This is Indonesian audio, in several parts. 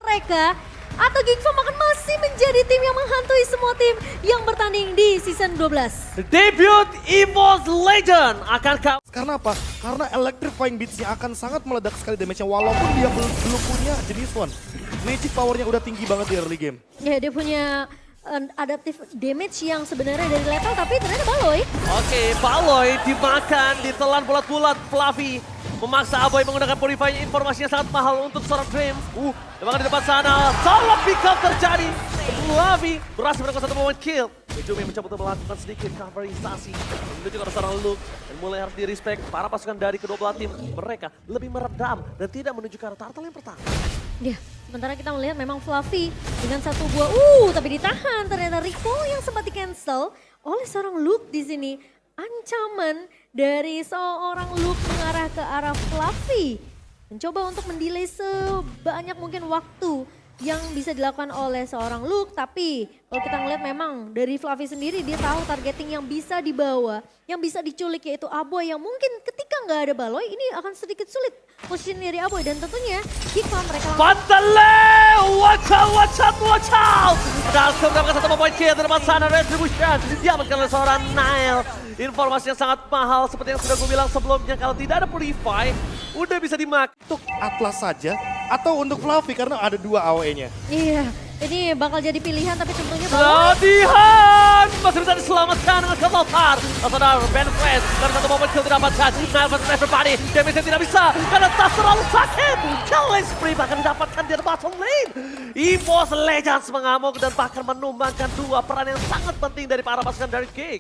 mereka? Atau Gigfam akan masih menjadi tim yang menghantui semua tim yang bertanding di season 12? Debut EVOS Legend akan Karena apa? Karena Electrifying Beats-nya akan sangat meledak sekali damage-nya walaupun dia belum punya jenis one. Magic power-nya udah tinggi banget di early game. Ya, dia punya adaptive damage yang sebenarnya dari lethal, tapi ternyata Baloy. Oke, Baloy dimakan, ditelan bulat-bulat. Fluffy memaksa Aboy menggunakan Purify, informasinya sangat mahal untuk seorang Dreams. Memang di depan sana, salah pick up terjadi. Fluffy berhasil melakukan satu moment kill. Mejumi mencoba untuk melakukan sedikit coverisasi menuju ke seorang Luke. Dan mulai harus di-respect para pasukan dari kedua belah tim. Mereka lebih meredam dan tidak menuju ke arah turtle yang pertama. Ya, sementara kita melihat memang Fluffy dengan satu buah, tapi ditahan. Ternyata recall yang sempat di-cancel oleh seorang Luke di sini. Ancaman dari seorang Luke mengarah ke arah Fluffy. Mencoba untuk mendelay sebanyak mungkin waktu yang bisa dilakukan oleh seorang Luke. Tapi kalau kita ngeliat memang dari Fluffy sendiri dia tahu targeting yang bisa dibawa. Yang bisa diculik yaitu Aboy yang mungkin ketika nggak ada Baloy ini akan sedikit sulit position dari Aboy. Dan tentunya Gigfam mereka Pantale! Watch out, watch out, watch out! Berhasil mendapatkan satu point kill di depan sana, Retribution. Diamankan oleh seorang Nile. Informasi yang sangat mahal seperti yang sudah gue bilang sebelumnya. Kalau tidak ada Purify, udah bisa dimakan. Untuk Atlas saja atau untuk Fluffy karena ada dua AOE-nya. Iya, ini bakal jadi pilihan tapi tentunya Baloy. Latihan! Masih bisa diselamatkan dengan Kelotar. Langsung Ben Flash dari satu momen kill didapatkan. Nile versus everybody. Damage-nya tidak bisa karena tas terlalu sakit. Killing spree bahkan didapatkan di bottom lane. EVOS Legends mengamuk dan bahkan menumbangkan dua peran yang sangat penting dari para pasukan dari Gig.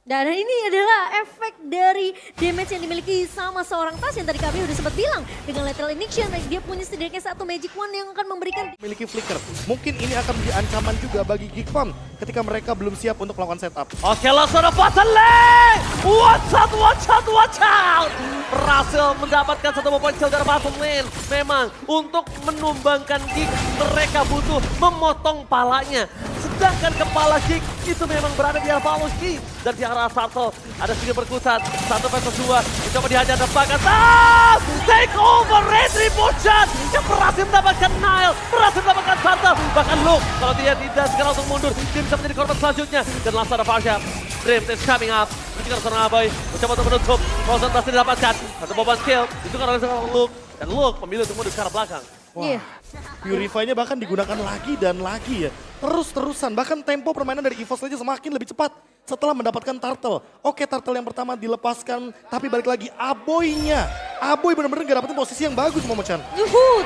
Dan ini adalah efek dari damage yang dimiliki sama seorang Tas yang tadi kami udah sempat bilang. Dengan Lethal Injection, dia punya setidaknya satu Magic Wand yang akan memberikan Memiliki flicker. Mungkin ini akan menjadi ancaman juga bagi Gigfam ketika mereka belum siap untuk melakukan setup. Oke, langsung ada Pantale! Watch out, watch out, watch out! Berhasil mendapatkan satu point kill dari bottom lane. Memang untuk menumbangkan Gig, mereka butuh memotong palanya. Sedangkan kepala Gig itu memang berada di arah Baloski. Dan di arah Turtle ada sedikit berkutat. 1 versus 2. Dicoba dihajar dan bahkan take over Retribution yang berhasil mendapatkan Nile. Berhasil mendapatkan Turtle. Bahkan Luke kalau dia tidak segera untuk mundur. Dia bisa menjadi korban selanjutnya. Dan langsung ada Farsha. Dreams is coming up. Ketika seorang Aboy mencoba untuk menutup. Frozen berhasil didapatkan. Satu beban kill. Itu kan oleh seorang Luke. Dan Luke memilih untuk mundur ke arah belakang. Wah, Purify-nya bahkan digunakan lagi dan lagi ya. Terus-terusan, bahkan tempo permainan dari EVOS Legends semakin lebih cepat setelah mendapatkan Turtle. Oke, Turtle yang pertama dilepaskan, tapi balik lagi Aboy-nya. Aboy benar-benar gak dapetin posisi yang bagus, Momo-chan.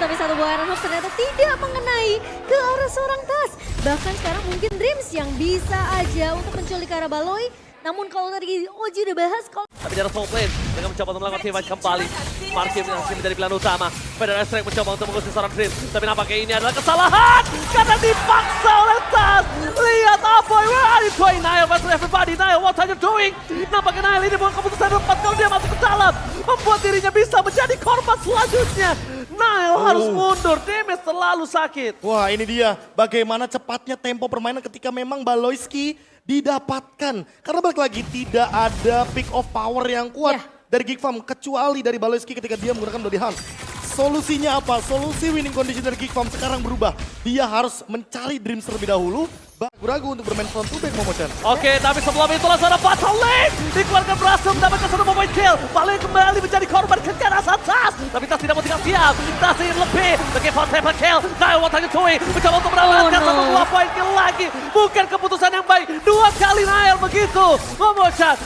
tapi satu buah Iron Hawk ternyata tidak mengenai ke arah seorang Tas. Bahkan sekarang mungkin Dreams yang bisa aja untuk menculik ke arah Baloy. Namun kalau tadi Oji udah bahas, kalau Tapi di arah soul lane, mereka mencoba untuk melakukan teamfight kembali. Markim masih menjadi pilihan utama. Federal Strike mencoba untuk mengusir seorang Dream. Tapi nampaknya ini adalah kesalahan. Karena dipaksa oleh Tas. Lihat Aboy, where are you going? Nile versus everybody. Nile, what are you doing? Nampaknya Nile ini bukan keputusan yang tepat kalau dia masuk ke dalam. Membuat dirinya bisa menjadi korban selanjutnya. Nile harus mundur, damage terlalu sakit. Wah, ini dia bagaimana cepatnya tempo permainan ketika memang Baloyski didapatkan. Karena balik lagi tidak ada pick of power yang kuat dari Gigfam kecuali dari Baloyski ketika dia menggunakan Bloody Hunt. Solusinya apa? Solusi winning condition dari Gigfam sekarang berubah. Dia harus mencari Dreams terlebih dahulu. Ragu-ragu untuk bermain front to back, Momo-chan. Oke, tapi sebelum itu langsung ada battle lane. Dikeluarkan berhasil mendapatkan satu point kill. Balik kembali menjadi korban kekerasan Tas. Tapi Tas tidak mau tinggal siap. Tas ingin lebih. Bagi for triple kill. Nile what are you doing? Mencoba untuk mendapatkan satu buah point kill lagi. Bukan keputusan yang baik. 2 kali Nile begitu. Momo-chan.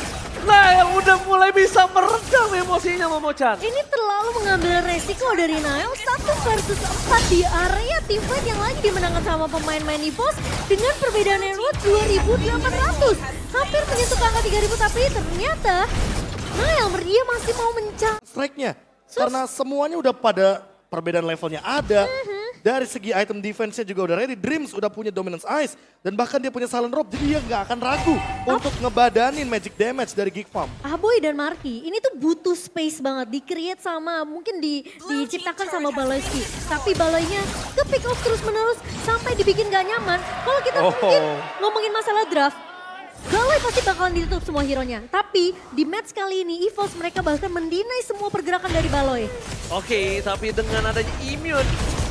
Nile udah mulai bisa meredam emosinya, Momo-chan. ini terlalu mengambil resiko dari Nile 1 versus 4 di area teamfight yang lagi dimenangkan sama pemain-main EVOS dengan perbedaan reward 2.800. Hampir menyentuh angka 3.000 tapi ternyata Nile dia masih mau mencari Strike-nya. Karena semuanya udah pada perbedaan levelnya ada. Dari segi item defense-nya juga udah ready. Dreams udah punya dominance ice. Dan bahkan dia punya silent rope. Jadi dia nggak akan ragu untuk ngebadanin magic damage dari Gigfam. Aboy dan Marky ini tuh butuh space banget, di-create sama, mungkin diciptakan sama Baloyski. Tapi Baloynya ke pick off terus-menerus sampai dibikin gak nyaman. Kalau kita mungkin ngomongin masalah draft, Baloy pasti bakalan ditutup semua hero-nya. Tapi di match kali ini EVOS mereka bahkan mendinai semua pergerakan dari Baloy. Oke, tapi dengan adanya immune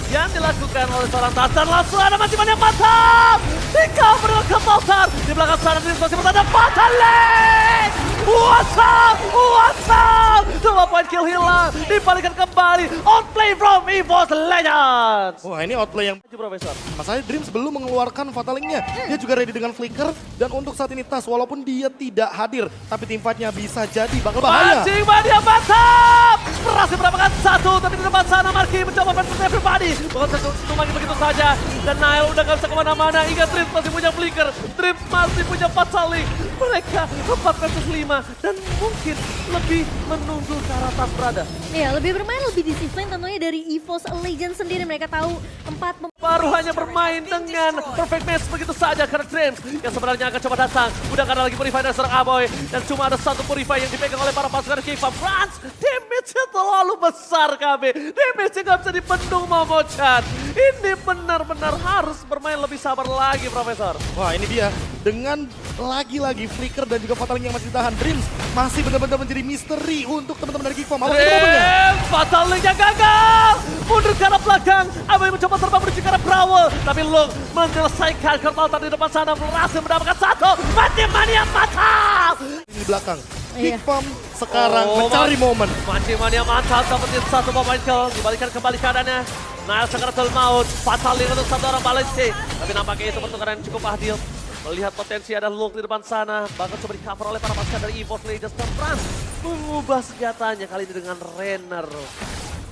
yang dilakukan oleh seorang Tarzan. Langsung ada masih banyak mantap. Di cover dengan Ketaltar. Di belakang sana Dreams masih ada Fatalik. What's up? What's up? 2 poin kill hilang. Dibalikan kembali. Outplay from EVOS Legends. Wah ini outplay yang... Maju Profesor. Masalahnya Dreams belum mengeluarkan Fatalingnya. Dia juga ready dengan Flicker. Dan untuk saat ini Tas, walaupun dia tidak hadir, tapi tim fight-nya bisa jadi bakal bahaya. Mancing Mania mantap. Berhasil mendapatkan 1, tapi di depan sana Marky mencoba men-press everybody. Bukan satu tumangi begitu saja. Dan Nail udah gak bisa kemana-mana. Ingat Dreams masih punya Flicker. Dreams masih punya Fataling. Mereka 4 versus 5. Dan mungkin lebih menunggu ke arah Tas berada. Ya, lebih bermain, lebih disiplin tentunya dari EVOS Legends sendiri. Mereka tahu 4 Baru hanya bermain dengan perfect match begitu saja karena Dreams yang sebenarnya akan coba datang. Udah gak ada lagi Purify dari seorang Aboy. Dan cuma ada 1 Purify yang dipegang oleh para pasukan K-Pop. Franz, damage-nya terlalu besar KB. Damage-nya gak bisa dibendung Momochan. Ini benar-benar harus bermain lebih sabar lagi Profesor. Wah ini dia. Dengan lagi-lagi Flicker dan juga Fataling yang masih ditahan. Dreams masih benar-benar menjadi misteri untuk teman-teman dari Geekfam. Apa itu momennya? Dreams, Fatalingnya gagal. Mundur ke arah belakang. Aboy mencoba terbang menuju ke arah Brawl. Tapi Lung menyelesaikan Ketaltar di depan sana. Berhasil mendapatkan 1. Mati Mania fatal. Di belakang. Iya. Geekfam sekarang mencari momen. Mati Mania mantap dapetin 1 pemain kill. Dibalikan kembali keadaannya. Nah, Sakaratul Maut. Fataling untuk 1 orang Balenci. Tapi nampaknya itu pertukaran yang cukup adil. Melihat potensi ada Lung di depan sana. Bahkan coba di cover oleh para pasukan dari EVOS Legends. Dan Franz mengubah senjatanya kali ini dengan Renner.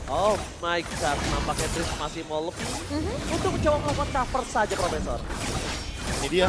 Oh my god, nampaknya Dreams masih mau lebih untuk mencoba melakukan cover saja Profesor. Ini dia.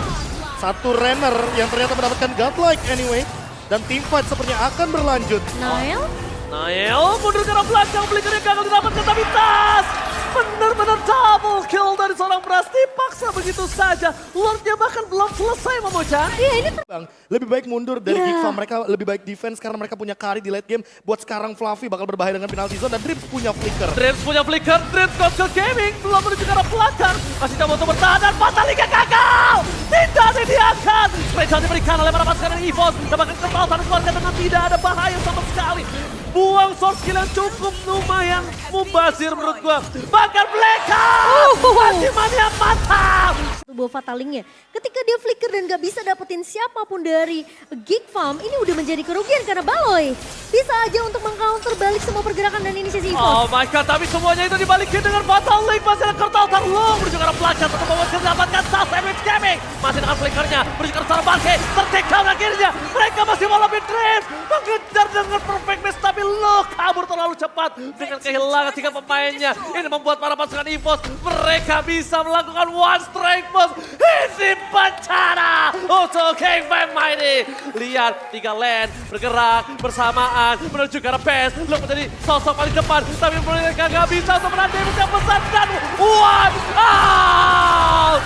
1 Renner yang ternyata mendapatkan Godlike anyway. Dan tim fight sepertinya akan berlanjut. Nail. Nail mundur ke arah belakang, Flickernya gagal didapatkan tapi Tas benar-benar double kill dari seorang Brass dipaksa begitu saja. Lordnya bahkan belum selesai Momochan. Iya ini Bang, lebih baik mundur dari Yeah. Geekfam. Mereka lebih baik defense karena mereka punya carry di late game. Buat sekarang Fluffy bakal berbahaya dengan penalty zone dan Dreams punya Flicker. Dreams punya Flicker, Dreams Gospel Gaming belum menuju ke arah belakang. Masih coba untuk bertahan dan Fatalingnya gagal. Tidak diangkat. Special diberikan oleh para pasukan dari EVOS. Dan bahkan Ketaltar keluarga dengan tidak ada bahaya sama sekali. Buang source skill yang cukup lumayan mubazir menurut gua. Bahkan Blackout! Masih Mania mantap! buah Fatalingnya. Ketika dia flicker dan gak bisa dapetin siapapun dari Geekfam, ini udah menjadi kerugian karena Baloy bisa aja untuk meng-counter balik semua pergerakan dan inisiasi EVOS. Oh my god, tapi semuanya itu dibalikin dengan Fatal Link. Masih ada Ketaltar Lung menuju ke arah belakang. Tetap mewajibkan mendapatkan SAS MX Gaming. Masih dengan flickernya, menuju ke arah Barke. Ter-take down akhirnya. Mereka masih mau lebih Dreams. Mengejar dengan perfect match, tapi Lung kabur terlalu cepat. Dengan kehilangan 3 pemainnya. Ini membuat para pasukan EVOS, mereka bisa melakukan one strike boss. Ini bencana untuk King Bang Mighty. Lihat, 3 lane bergerak bersamaan menuju ke arah PES. Lung menjadi sosok paling depan, tapi mereka nggak bisa untuk menahan damage yang besar dan one out.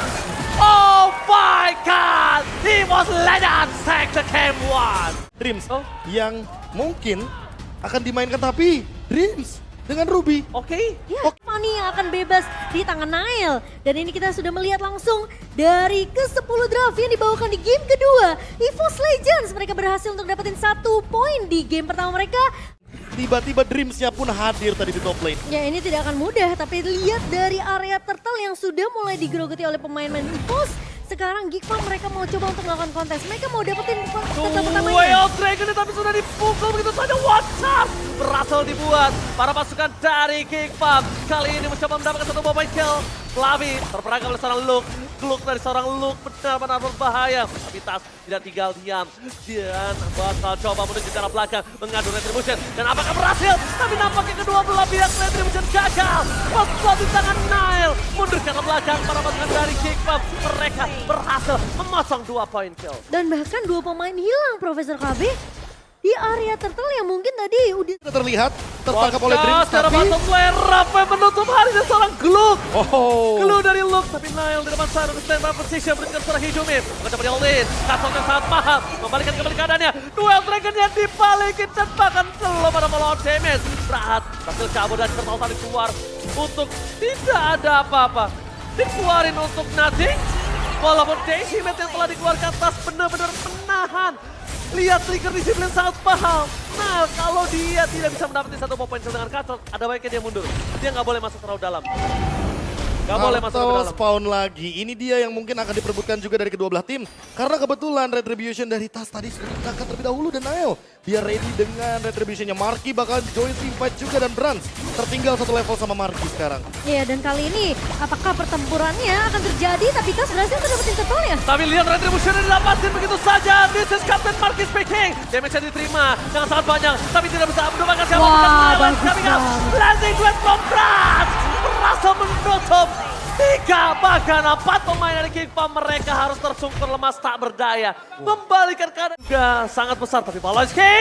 Oh my god, EVOS Legends take the game 1. Dreams yang mungkin akan dimainkan tapi Dreams dengan Ruby. Oke. Ya, Fanny yang akan bebas di tangan Nail. Dan ini kita sudah melihat langsung dari ke-10 draft yang dibawakan di game kedua. EVOS Legends, mereka berhasil untuk dapetin 1 poin di game pertama mereka. Tiba-tiba Dreams-nya pun hadir tadi di top lane. Ya ini tidak akan mudah, tapi lihat dari area turtle yang sudah mulai digerogoti oleh pemain-pemain EVOS. Sekarang Geekfam mereka mau coba untuk melakukan kontes. Mereka mau dapetin kontes pertamanya. Whale Dragon ini tapi sudah dipukul begitu saja. WhatsApp berhasil dibuat para pasukan dari Geekfam. Kali ini mencoba mendapatkan 1 mobile kill. Flavi terperangkap oleh seorang Luke. Gluk dari seorang Luke benar-benar berbahaya. Tapi Tas tidak tinggal diam. Dan bakal coba menuju ke arah belakang mengadu Retribution. Dan apakah berhasil? Tapi nampaknya kedua belah pihak Retribution gagal. WhatsApp di tangan Nile. Mundur ke arah belakang para pasukan dari Geekfam. Mereka berhasil memasang 2 poin kill. Dan bahkan 2 pemain hilang, Profesor KB. Di area turtle yang mungkin tadi udah Sudah terlihat tertangkap oleh Dreams secara tapi bottom lane, Rafael menutup hari dan seorang Gluk. oh. Clue dari Luke, tapi Nile di depan sana untuk standby position berikan seorang Hijumin. Mencoba di all-in, Kasong yang sangat mahal, membalikan kembali keadaannya. Duel Dragon-nya dibalikin dan bahkan belum ada follow damage. Berat, berhasil kabur dan Ketal tadi keluar untuk tidak ada apa-apa. Dikeluarin untuk nothing. Walaupun Daisy Mate yang telah dikeluarkan Tas benar-benar menahan. Lihat trigger disiplin sangat paham. Nah, kalau dia tidak bisa mendapatkan 1 poin dengan Kasong, ada baiknya dia mundur. Dia nggak boleh masuk terlalu dalam. Gak boleh masuk ke Turtle dalam. spawn lagi. Ini dia yang mungkin akan diperebutkan juga dari kedua belah tim. Karena kebetulan Retribution dari Tas tadi sudah digunakan terlebih dahulu. Dan Nael, dia ready dengan Retributionnya. Marky bakal join team fight juga dan Brans tertinggal satu level sama Marky sekarang. Iya, dan kali ini apakah pertempurannya akan terjadi? Tapi Tas berhasil dapetin turtle-nya. Tapi lihat Retribution yang didapatin begitu saja. This is Captain Marky speaking. Damage yang diterima dengan sangat banyak. Tapi tidak bisa mendoakan siapa. Wah, bagus Coming up. banget. Landing duet from Brans. Berhasil menutup 3 bahkan 4 pemain dari Geekfarm. Mereka harus tersungkur lemas tak berdaya. Membalikan keadaan juga sangat besar. Tapi Baloyski.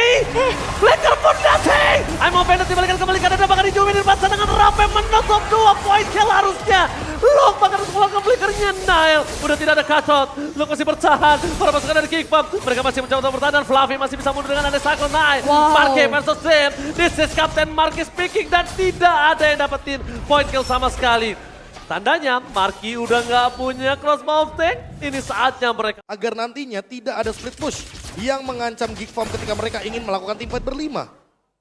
Flicker pun datang. I'm offended dibalikan kembali keadaan bahkan Hijumi dipaksa dengan rapi menutup 2 poin kill harusnya. Luke bahkan harus keluar ke flickernya. Nail udah tidak ada kacot. Luke masih bertahan. Para pasukan dari Geekfarm. Mereka masih mencoba untuk bertahan dan Fluffy masih bisa mundur dengan Anesako Nail. Wow. Marky versus Dream. This is Captain Marky speaking dan tidak ada yang dapetin point kill sama sekali. Tandanya Marky udah nggak punya crossbow of tank. Ini saatnya mereka. Agar nantinya tidak ada split push yang mengancam Geekfarm ketika mereka ingin melakukan team fight berlima.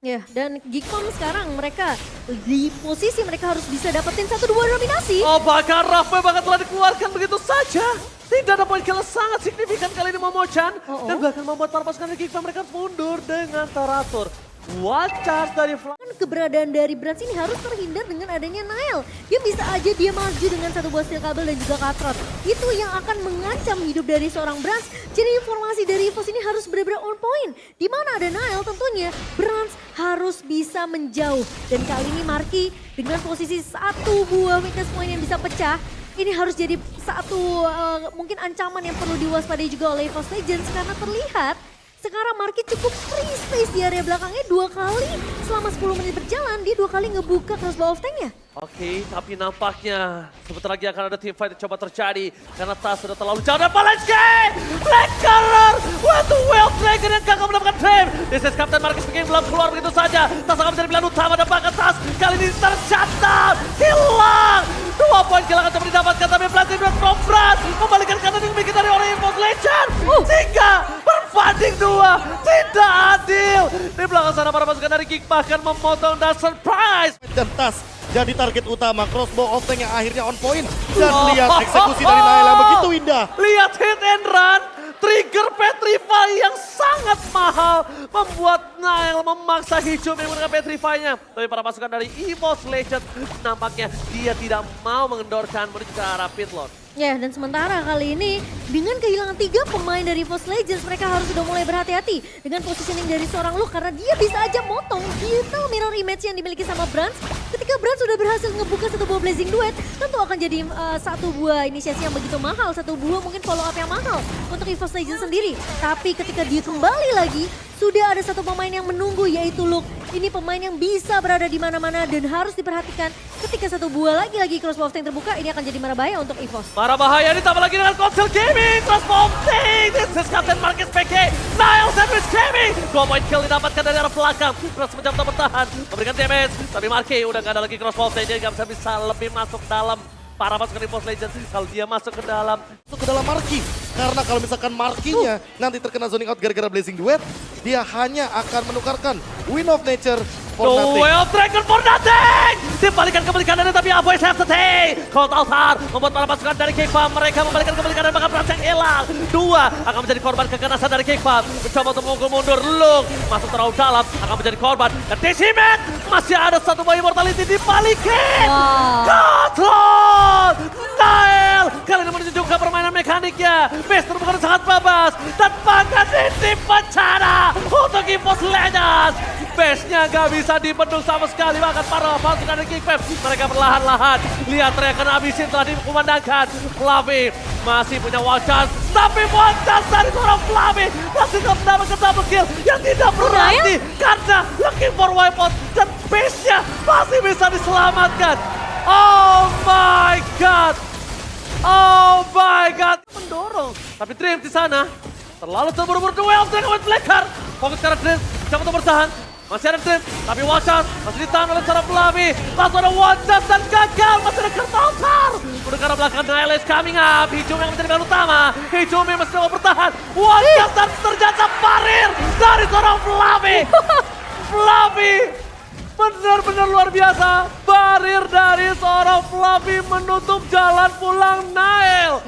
Ya, dan Geekfarm sekarang mereka di posisi mereka harus bisa dapetin 1-2 dominasi. Oh bahkan Rafa bahkan telah dikeluarkan begitu saja. Tidak ada point kill sangat signifikan kali ini Momochan. Dan bahkan membuat para pasukan dari Geekfarm mereka mundur dengan teratur. What charge dari Fluffy. Keberadaan dari Brans ini harus terhindar dengan adanya Nail. Dia bisa aja dia maju dengan 1 buah steel kabel dan juga Katrot. Itu yang akan mengancam hidup dari seorang Brans. Jadi informasi dari EVOS ini harus benar-benar on point. Di mana ada Nail tentunya Brans harus bisa menjauh. Dan kali ini Marky dengan posisi 1 buah weakness point yang bisa pecah. Ini harus jadi satu mungkin ancaman yang perlu diwaspadai juga oleh EVOS Legends. Karena terlihat sekarang Marky cukup free space di area belakangnya 2 kali. Selama 10 menit berjalan, dia 2 kali ngebuka crossbow of tanknya. Oke, tapi nampaknya sebentar lagi akan ada team fight yang coba terjadi. Karena Tas sudah terlalu jauh dan Balenski! Black Color! What the Wild Dragon yang gagal mendapatkan frame. This is Captain Marky speaking belum keluar begitu saja. Tas akan menjadi pilihan utama dan bahkan Tas kali ini tercatat. Hilang! 2 poin kill akan coba didapatkan tapi Planting Duet from Brans membalikan kanan yang bikin dari orang EVOS Legend. 3 berbanding 2. Tidak adil. Di belakang sana para pasukan dari Geek bahkan memotong dan surprise. Dan Tas jadi target utama crossbow of tank yang akhirnya on point. Dan lihat eksekusi dari Nael yang begitu indah. Lihat hit and run. Trigger Petrify yang sangat mahal membuat Nael memaksa Hijau menggunakan Petrify-nya. Tapi para pasukan dari EVOS Legends nampaknya dia tidak mau mengendorkan menuju ke arah pit lane. Ya, dan sementara kali ini dengan kehilangan 3 pemain dari EVOS Legends, mereka harus sudah mulai berhati-hati dengan positioning dari seorang Luke karena dia bisa aja motong digital mirror image yang dimiliki sama Brans. Ketika Brans sudah berhasil ngebuka 1 buah Blazing Duet, tentu akan jadi 1 buah inisiasi yang begitu mahal, 1 buah mungkin follow up yang mahal untuk EVOS Legends sendiri. Tapi ketika dia kembali lagi, sudah ada 1 pemain yang menunggu yaitu Luke. Ini pemain yang bisa berada di mana-mana dan harus diperhatikan ketika 1 buah lagi crossbow of tank terbuka, ini akan jadi bahaya untuk EVOS. Para bahaya ditambah lagi dengan Console Gaming. Crossbow of tank. This is Captain Marcus PK. Niall Sandwich Gaming. 2 point kill didapatkan dari arah belakang. Terus mencoba bertahan. Memberikan damage. Tapi Marky udah gak ada lagi crossbow of tank. Dia gak bisa lebih masuk dalam para pasukan EVOS Legends. Kalau dia masuk ke dalam. Masuk ke dalam Marky. Karena kalau misalkan Marky-nya nanti terkena zoning out gara-gara Blazing Duet, dia hanya akan menukarkan Wind of Nature for nothing. Wild Dragon for nothing! Dibalikan kembali kanan tapi Aboy hesitate. Cold Altar membuat para pasukan dari Geekfarm. Mereka membalikan kembali kanan bahkan Brans yang hilang. 2 akan menjadi korban keganasan dari Geekfarm. Mencoba untuk memukul mundur. Luke masuk terlalu dalam akan menjadi korban. Dan Decimet masih ada 1 buah immortality dibalikin. Katron! Nael! Kali ini menunjukkan permainan mekaniknya. Base terbuka sangat babas. Dan bahkan di bencana untuk EVOS Legends. Base-nya gak bisa dibendung sama sekali. Bahkan para pasukan dari Geekfarm. Mereka perlahan-lahan. Lihat teriakan abisin telah dikumandangkan. Fluffy masih punya one chance. Tapi one chance dari seorang Fluffy masih mendapatkan double kill yang tidak berarti. Karena looking for wipeout. Dan base-nya masih bisa diselamatkan. Oh my god. Oh my god. Mendorong. Tapi Dream di sana. Terlalu terburu-buru duel dengan Blacker. Fokus ke arah Dream. Coba untuk bertahan. Masih ada Dream, tapi Watchers masih ditahan oleh seorang Fluffy. Langsung ada Watchers dan gagal, masih ada Kertaltar. Udah ke arah belakang, Nail is coming up. Hijumi yang menjadi pilihan utama. Hijumi masih coba bertahan. Watchers dan ternyata parir dari seorang Fluffy. Fluffy benar-benar luar biasa. Barir dari seorang Fluffy menutup jalan pulang Nail.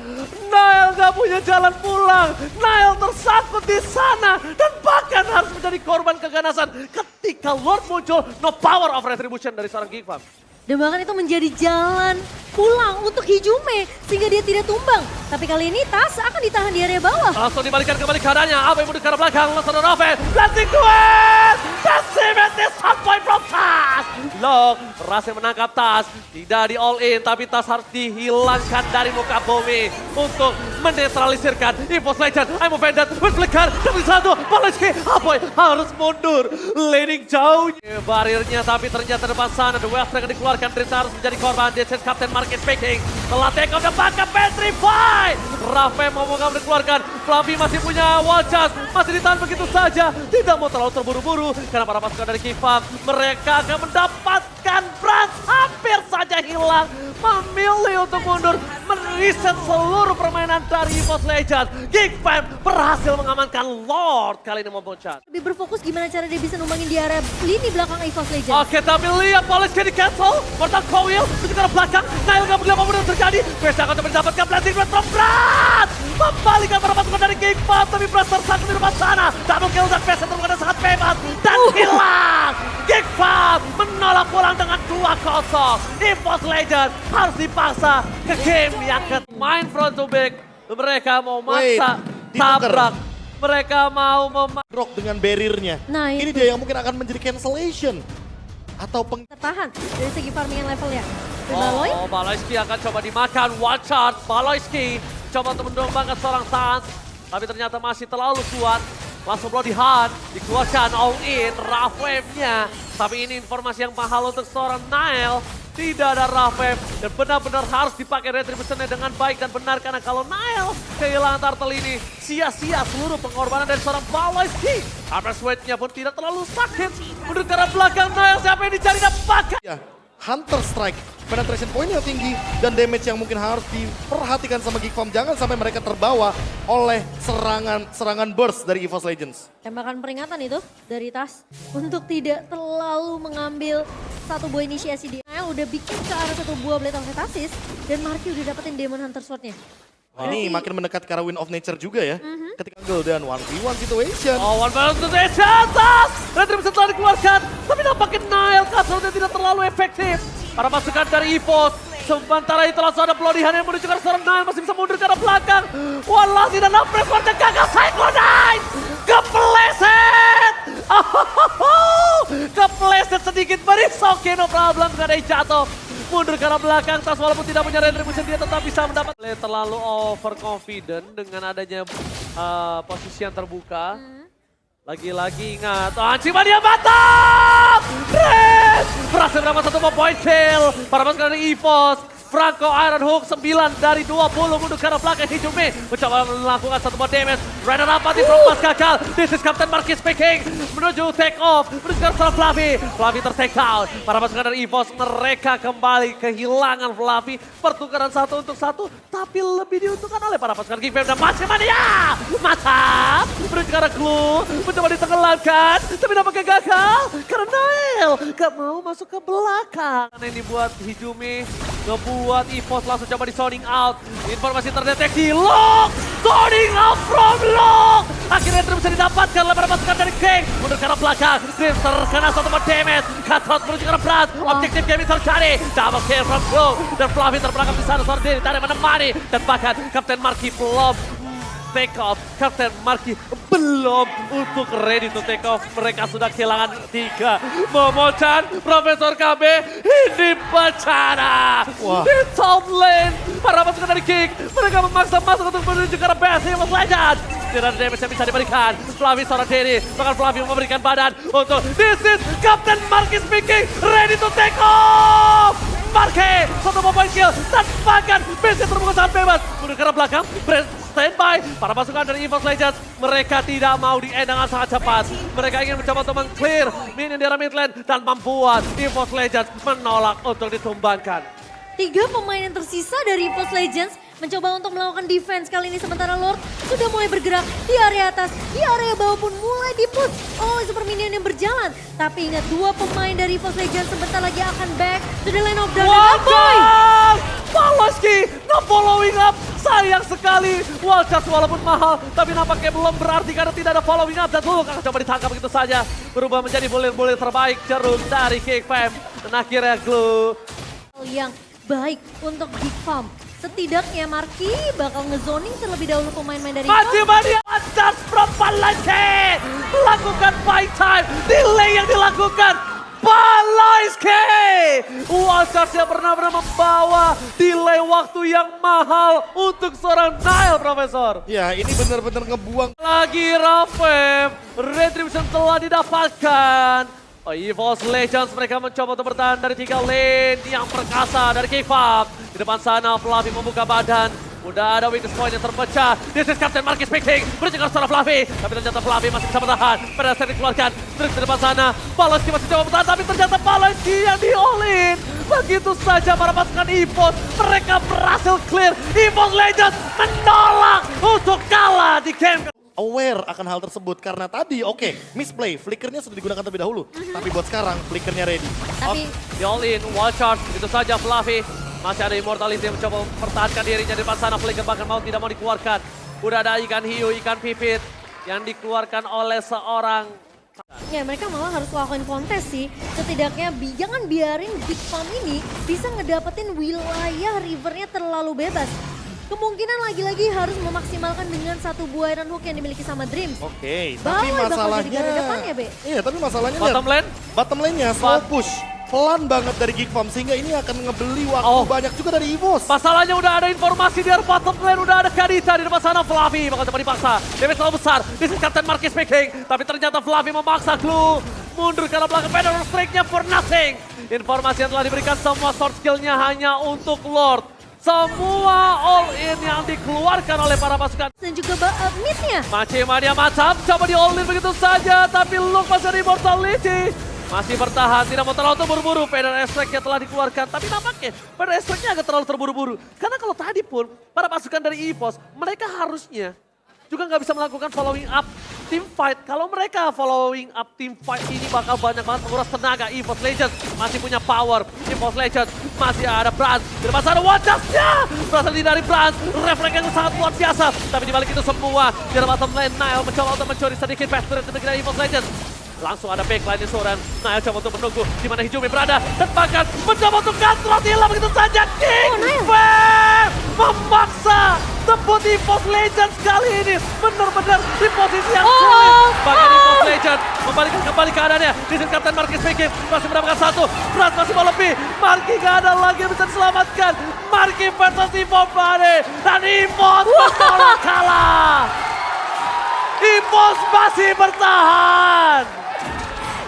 Nail gak punya jalan pulang. Nail tersangkut di sana dan bahkan harus menjadi korban keganasan ketika Lord muncul. No power of retribution dari seorang Geek Farm. Dan bahkan itu menjadi jalan pulang untuk Hijume sehingga dia tidak tumbang. Tapi kali ini Tas akan ditahan di area bawah. Langsung dibalikan kembali keadaannya. Apa yang mundur ke arah belakang? Langsung ada Raven. Planting duet. Pessimistic this hot point from Tas. Long berhasil menangkap Tas. Tidak di all in. Tapi Tas harus dihilangkan dari muka bumi. Untuk menetralisirkan EVOS Legend. I'm offended. With flicker. Demi satu. Baleski. Apoy harus mundur. Leading jauh. Barirnya tapi ternyata depan sana. The West akan dikeluarkan. Drita harus menjadi korban. This is Captain Market speaking. Telah take off the backup Petrify. Rafe mau dikeluarkan. Fluffy masih punya wall charge. Masih ditahan begitu saja. Tidak mau terlalu terburu-buru. Karena para pasukan dari Kifam. Mereka akan mendapatkan Brans. Hampir saja hilang. Memilih untuk mundur. Mereset seluruh permainan dari EVOS Legends. Geekfam berhasil mengamankan Lord. Kali ini memboncat. Lebih berfokus gimana cara dia bisa numbangin di area lini belakang EVOS Legends. Oke, tapi lihat Polish di cancel. Mortal Coil ke arah belakang. Nail gak peduli apapun yang terjadi. Best akan mendapatkan planting red from Brad. Membalikan para pasukan dari Geekfam. Tapi Brad tersangkut di depan sana. Double kill dan Best terbuka sangat bebas. Dan hilang. Geekfam menolak pulang dengan 2-0. EVOS Legends harus dipaksa ke game yang main front to back. Mereka mau maksa tabrak. Mereka mau Rock dengan barriernya. Nah, Ini itu. dia yang mungkin akan menjadi cancellation. Atau Tertahan dari segi farming levelnya. Dan Baloy, Baloyski akan coba dimakan. One charge. Baloyski coba untuk mendombangkan seorang Sans. Tapi ternyata masih terlalu kuat. Langsung blow di hand. Dikeluarkan all in. Rafwave-nya. Tapi ini informasi yang mahal untuk seorang Nail. Tidak ada Rafwave. Dan benar-benar harus dipakai retribution-nya dengan baik dan benar. Karena kalau Nail kehilangan turtle ini. Sia-sia seluruh pengorbanan dari seorang Baloyski. Harvest Weight-nya pun tidak terlalu sakit. Mundur ke arah belakang Nail. Siapa yang dicari dan pakai. ya, Hunter Strike. Penetration point-nya tinggi dan damage yang mungkin harus diperhatikan sama Geekfam. Jangan sampai mereka terbawa oleh serangan burst dari EVOS Legends. tembakan peringatan itu dari Tas untuk tidak terlalu mengambil satu buah inisiasi dia. Nah, udah bikin ke arah satu buah Blade of Metasis dan Marky udah dapetin Demon Hunter Sword-nya. Ini makin mendekat ke arah Wind of Nature juga ya. Ketika Angle dan 1v1 situation. Oh, one balance to the atas. Retribution telah dikeluarkan. Tapi nampaknya Nail Castle-nya tidak terlalu efektif. Para pasukan dari EVOS. Sementara itu langsung ada pelodihan yang menuju ke arah seorang Nail. Masih bisa mundur ke arah belakang. Walah, tidak nampres. Warga gagal. Psycho Knight. Kepleset. Kepleset sedikit. But it's okay, no problem. Gak ada yang jatuh. Mundur ke arah belakang, Tas walaupun tidak punya retribution dia tetap bisa mendapat. Terlalu overconfident dengan adanya posisi yang terbuka. Lagi-lagi ingat, Cimania mantap! Red! Berhasil mendapat satu point kill. Para pasukan dari EVOS. Franco Iron Hook 9 dari 20 mundur ke arah belakang. Hijume mencoba melakukan satu buah damage. Runner up di from pas gagal. This is Captain Marquis speaking. Menuju take off. Menuju ke arah Fluffy. Fluffy ter-take down. Para pasukan dari EVOS mereka kembali kehilangan Fluffy. Pertukaran 1 untuk 1. Tapi lebih diuntungkan oleh para pasukan Geekfam dan Cimania. Mantap. Menuju ke arah Glue. Mencoba ditenggelamkan. Tapi nampaknya gagal. Karena Nail gak mau masuk ke belakang. Ini buat Hijume. Ngebuat EVOS langsung coba di zoning out. Informasi terdeteksi. Lock! Zoning out from Lock! Akhirnya bisa didapatkan oleh para pasukan dari King. Mundur ke arah belakang. Grim terkena satu damage. Cutthroat menuju ke arah Brad. Objektif game terjadi. Double kill from Glue. Dan Fluffy terbelakang di sana. Sordini tidak menemani. Dan bahkan Captain Marquis belum take off. Captain Marquis belum untuk ready to take off. Mereka sudah kehilangan 3. Momochan, Profesor KB, ini bencana. Di top lane, para pasukan dari King. Mereka memaksa masuk untuk menuju ke arah base EVOS Legends. Tidak ada damage yang bisa diberikan. Fluffy seorang diri. Bahkan Fluffy memberikan badan untuk this is Captain Marquis speaking. Ready to take off. Marquis, satu point kill. Dan bahkan base terbuka sangat bebas. Mundur ke arah belakang. Standby, para pasukan dari EVOS Legends, mereka tidak mau di-end dengan sangat cepat. Mereka ingin mencoba untuk meng-clear minion di arah mid lane dan membuat EVOS Legends menolak untuk ditumbangkan. 3 pemain yang tersisa dari EVOS Legends mencoba untuk melakukan defense kali ini. Sementara Lord sudah mulai bergerak di area atas, di area bawah pun mulai di-push oleh Super Minion yang berjalan. Tapi ingat, dua pemain dari EVOS Legends sebentar lagi akan back to the line of Dark. Boy! Paloski nge-following up, sayang sekali. Wall charge walaupun mahal, tapi nampaknya belum berarti karena tidak ada following up. Dan Luke akan coba ditangkap begitu saja. Berubah menjadi bulir-bulir terbaik Jeruk dari Geek Fam. Dan akhirnya Glue. Yang baik untuk Geek Farm. Setidaknya Marky bakal ngezoning terlebih dahulu pemain-pemain dari Mati Mania Atas from Paloski. Lakukan fight time, delay yang dilakukan. Paloski! Wall charge yang benar-benar membawa delay waktu yang mahal untuk seorang Nile, Profesor. Ya, ini benar-benar ngebuang. Lagi Rafem, Retribution telah didapatkan. EVOS Legends mereka mencoba untuk bertahan dari 3 lane yang perkasa dari K-Pop. Di depan sana Fluffy membuka badan. Udah ada weakness point yang terpecah. This is Captain Marquis speaking. Berjalan secara Fluffy. Tapi ternyata Fluffy masih bisa bertahan. Pada saat dikeluarkan. Terus di depan sana. Paloski masih coba bertahan. Tapi ternyata Paloski yang di-all-in. Begitu saja para pasukan EVOS. Mereka berhasil clear. EVOS Legends menolak untuk kalah di game. Aware akan hal tersebut karena tadi oke, misplay, flickernya sudah digunakan terlebih dahulu. Tapi buat sekarang flickernya ready. Tapi Di all-in, wall charge. Itu saja Fluffy. Masih ada Immortality yang mencoba mempertahankan dirinya di depan sana. Flicker bahkan mau tidak mau dikeluarkan. Udah ada ikan hiu, ikan pipit yang dikeluarkan oleh seorang. ya mereka malah harus lakukan kontes sih. Setidaknya jangan biarin Geek Farm ini bisa ngedapetin wilayah rivernya terlalu bebas. Kemungkinan lagi-lagi harus memaksimalkan dengan satu buah Iron Hook yang dimiliki sama Dreams. Oke, Bawah tapi bakal jadi masalahnya. garda depan ya, Be? Iya, tapi masalahnya Bottom lane? Bottom lane-nya slow push. Pelan banget dari Geek Farm sehingga ini akan ngebeli waktu Oh. banyak juga dari EVOS. Masalahnya udah ada informasi di arah bottom lane, udah ada Kadita di depan sana. Fluffy bakal coba dipaksa. Damage terlalu besar. This is Captain Marquis speaking. Tapi ternyata Fluffy memaksa Glue mundur karena belakang Pedal Strike-nya for nothing. Informasi yang telah diberikan semua sword skill-nya hanya untuk Lord. Semua all-in yang dikeluarkan oleh para pasukan. Dan juga mid-nya. Mania macam coba di all-in begitu saja. Tapi Luke masih ada Immortality. Masih bertahan, tidak mau terlalu terburu-buru. Pedal Strike-nya telah dikeluarkan. Tapi nampaknya Pedal Strike-nya agak terlalu terburu-buru. Karena kalau tadi pun para pasukan dari EVOS, mereka harusnya juga nggak bisa melakukan following up team fight. Kalau mereka following up team fight ini bakal banyak banget menguras tenaga. EVOS Legends masih punya power. EVOS Legends masih ada Brand. Di depan sana wajahnya berasal dari Brand. Refleks yang sangat luar biasa. Tapi dibalik itu semua, di depan bottom lane Nile mencoba untuk mencuri sedikit faster dari EVOS Legends. Langsung ada backline Soran. Nile coba untuk menunggu di mana Hijumi berada. Dan bahkan mencoba untuk kontrol hilang begitu saja. King Bear memaksa tebut EVOS Legends kali ini. Benar-benar di posisi yang sulit. Bahkan EVOS Legends membalikan kembali keadaannya. Di sini Captain Marquis speaking. Masih mendapatkan satu. Brad masih mau lebih. Marquis gak ada lagi yang bisa diselamatkan. Marquis versus EVOS Bade. Dan EVOS menolak kalah. EVOS masih bertahan.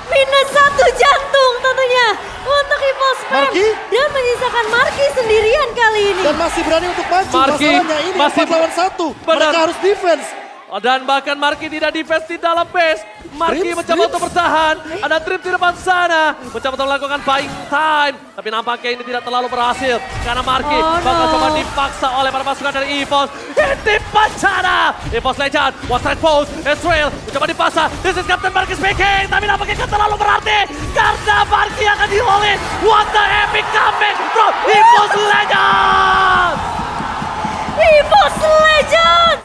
Minus 1 jantung tentunya untuk EVOS Fam. Marky? Dan menyisakan Marky sendirian kali ini. Dan masih berani untuk maju. Marky Masalahnya ini masih 4 lawan 1. benar. Mereka harus defense. Dan bahkan Marky tidak defense di dalam base. Marky Dreams, mencoba Dreams. untuk bertahan. Ada Dream di depan sana. Mencoba untuk melakukan buying time. Tapi nampaknya ini tidak terlalu berhasil. Karena Marky bakal coba dipaksa oleh para pasukan dari EVOS. Ini bencana. EVOS Legend. One strike pose. Ezreal mencoba dipaksa. This is Captain Marky speaking. Tapi nampaknya gak terlalu berarti. Karena Marky akan di-all-in. What the epic comeback from EVOS Legend. EVOS Legends!